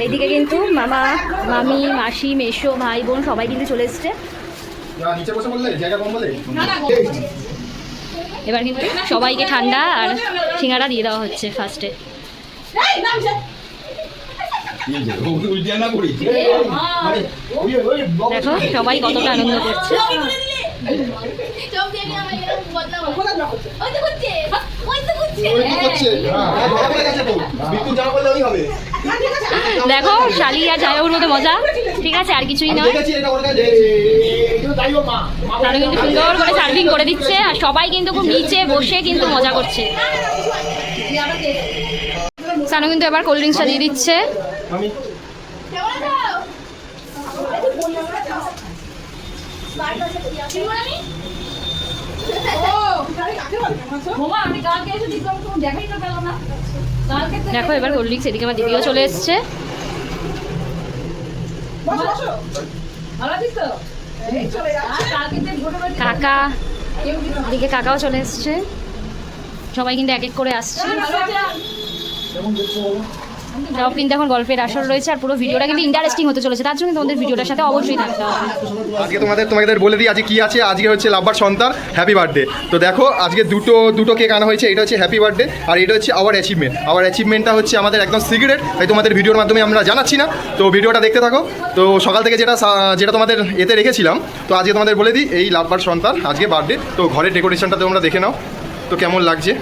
এইদিকে কিন্তু মামা মামি মাসি মেশো ভাই বোন সবাই কিন্তু চলে এসছে। এবার কিন্তু সবাইকে ঠান্ডা আর সিঙ্গারা দিয়ে দেওয়া হচ্ছে ফার্স্টে। দেখো সবাই কতটা আনন্দ করছে। দেখো শালি আর জায়গার মধ্যে মজা, ঠিক আছে আর কিছুই নয়। তারা কিন্তু সুন্দর করে সার্ভিং করে দিচ্ছে আর সবাই কিন্তু খুব নিচে বসে কিন্তু মজা করছে। সানু কিন্তু এবার কোল্ড ড্রিঙ্কসটা দিয়ে দিচ্ছে। দেখো এবার কোল্ড ড্রিঙ্কস, এদিকে আমার দিদিও চলে এসছে। কাকা, এদিকে কাকাও চলে এসছে। সবাই কিন্তু এক এক করে আসছে। সব কিন্তু এখন গল্পের আসর রয়েছে আর পুরো ভিডিওটা কিন্তু ইন্টারেস্টিং হতে চলেছে, তার জন্য তোমাদের ভিডিওটার সাথে অবশ্যই থাকতে হবে। আজকে তোমাদের বলে দিই আজকে কি আছে। আজকে হচ্ছে লাভবার সন্তান হ্যাপি বার্থডে। তো দেখো আজকে দুটো কেক আনা হয়েছে। এটা হচ্ছে হ্যাপি বার্থডে আর এটা হচ্ছে আওয়ার অ্যাচিভমেন্টটা হচ্ছে আমাদের একদম সিক্রেট, তাই তোমাদের ভিডিওর মাধ্যমে আমরা জানাচ্ছি না। তো ভিডিওটা দেখতে থাকো। তো সকাল থেকে যেটা তোমাদের এতে রেখেছিলাম, তো আজকে তোমাদের বলে দিই এই লাভবার সন্তান আজকে বার্থডে। তো ঘরের ডেকোরেশনটা তোমরা দেখে নাও তো কেমন লাগছে।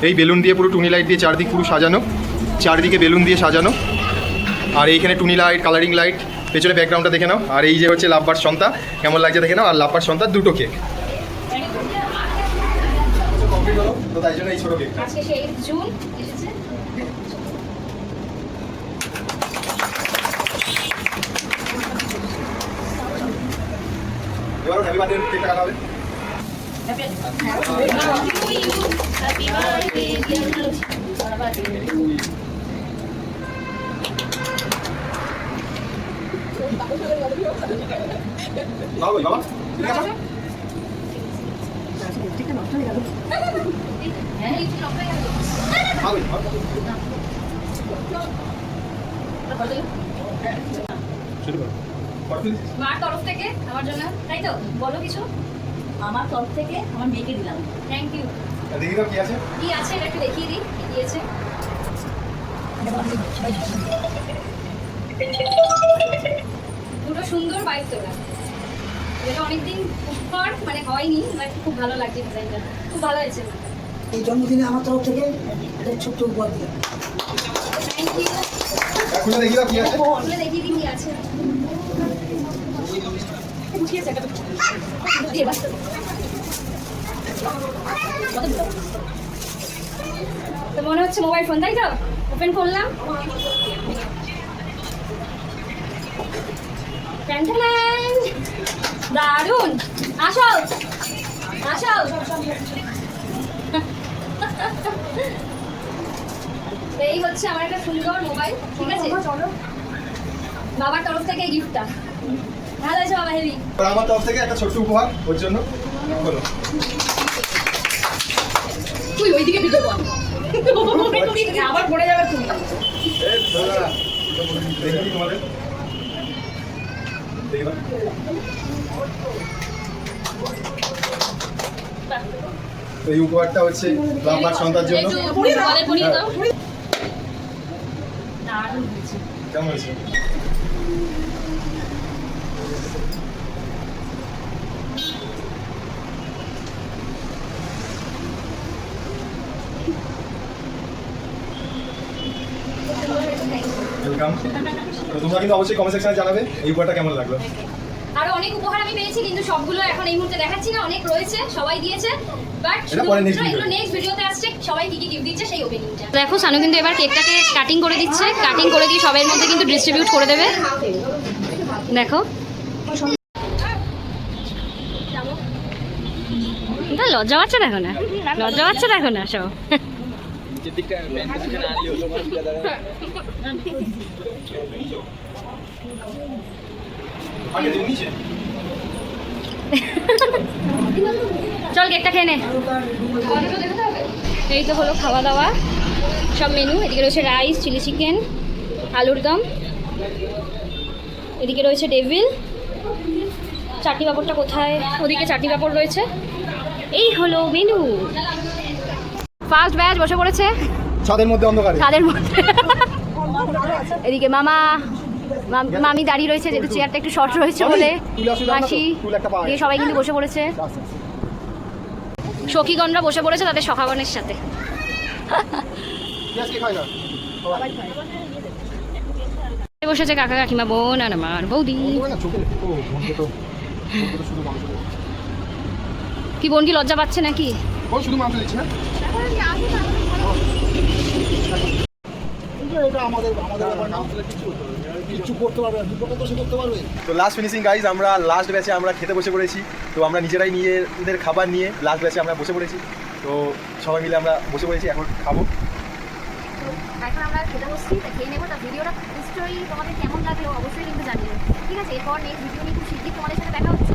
এই বেলুন দিয়ে পুরো টুনি লাইট দিয়ে চারদিক পুরো সাজানো, চারদিকে বেলুন দিয়ে সাজানো, আর এইখানে টুনি লাইট, কালারিং লাইট, পেছনে ব্যাকগ্রাউন্ডটা দেখে নাও। আর এই যে হচ্ছে লাভবার সন্তান কেমন লাগছে দেখে নাও। আর লাভবার সন্তান দুটো কেক, তো তাই জন্য এই ছোট কেক। আজকে সেই জুন এসেছে। এবারও হ্যাপি বার্থডে কেকটা কাটা হবে। হ্যাপি বার্থডে নাও বাবা, ঠিক আছে। মার তরফ থেকে আমার জন্য, তাই তো? বলো কিছু। আমার তরফ থেকে আমার মেয়েকে দিলাম। Thank you. দেখি তো কি আছে। কি আছে এটা একটু দেখিয়ে দিই। কি দিয়েছে? দুটো সুন্দর বাইক তোলা, এটা অনেকদিন পর মানে হয়নি, বাট খুব ভালো লাগছে ডিজাইনটা, খুব ভালো হয়েছে। এই জন্মদিনে আমার তরফ থেকে একটা ছোট্ট উপহার দিলাম। Thank you. খুলে দেখি তো কি আছে। খুলে দেখিয়ে দিই কি আছে। তো মনে হচ্ছে মোবাইল ফোন, তাই তো? ওপেন করলাম। দারুন, আসো আসো। এই হচ্ছে আমার একটা সুন্দর মোবাইল, ঠিক আছে? বাবার তরফ থেকে গিফটটা ভালো আছে বাবা, হেভি। আমার তরফ থেকে একটা ছোট্ট উপহার ওর জন্য। বলো তুই ওইদিকে ভিডিও কর, আবার পড়ে যাবে তুমি। দেখি তোমাদের দেখবা। এই উপহারটা হচ্ছে লাভবার সন্তানের জন্য। কেমন হয়েছে? ওয়েলকাম। তো তোমরা কিন্তু অবশ্যই কমেন্ট সেকশনে জানাবে এই উপহারটা কেমন লাগলো। আরো অনেক উপহার আমি পেয়েছি, কিন্তু সবগুলো এখন এই মুহূর্তে দেখাচ্ছি না, অনেক রয়েছে, সবাই দিয়েছে, বাট নেক্সট ভিডিওতে আসছে সবাই কি কি গিফট দিচ্ছে সেই ওপেনিংটা। দেখো সানু কিন্তু এবার কেকটাকে কাটিং করে দিচ্ছে, কাটিং করে দিয়ে সবাই মধ্যে কিন্তু ডিস্ট্রিবিউট করে দেবে। দেখো এটা লজ্জা পাচ্ছে, দেখো না লজ্জা পাচ্ছে, দেখো না সব। চল কেকটা খেয়ে নে। এই তো হলো খাওয়া দাওয়া সব মেনু। এদিকে রয়েছে রাইস, চিলি চিকেন, আলুর দম, এদিকে রয়েছে ডেভিল, চাটনি পাঁপড়টা কোথায়, ওদিকে চাটনি পাঁপড় রয়েছে। এই হলো মেনু। ফার্স্ট ব্যাচ বসে পড়েছে ছাদের মধ্যে অন্ধকারে। তাদের মধ্যে। এদিকে মামি দাঁড়িয়ে রয়েছে, যেহেতু চেয়ারটা একটু শর্ট রয়েছে বলে। মাসি দিয়ে সবাই কিন্তু বসে পড়েছে। সখীগণরা বসে পড়েছে তাদের সখাগণের সাথে। বসেছে কাকা কাকিমা, বোন আর আমার বৌদি। কি বোন কি লজ্জা পাচ্ছে নাকি? শুধু মাংস দিচ্ছে না? তো লাস্ট ফিনিশিং গাইজ, আমরা লাস্ট ব্যাচে আমরা খেতে বসে পড়েছি। তো আমরা নিজেরাই নিজেদের খাবার নিয়ে লাস্ট ব্যাচে আমরা বসে পড়েছি। তো সবাই মিলে আমরা বসে পড়েছি, এখন খাবো। এখন আমরা খেতে বসছি, তা খেয়ে নেবো। তা ভিডিওটা নিশ্চয়ই তোমাদের কেমন লাগলো অবশ্যই কিন্তু জানিও, ঠিক আছে? এরপর নেক্সট ভিডিও নিয়ে খুব শীঘ্রই তোমাদের সাথে দেখা হচ্ছে।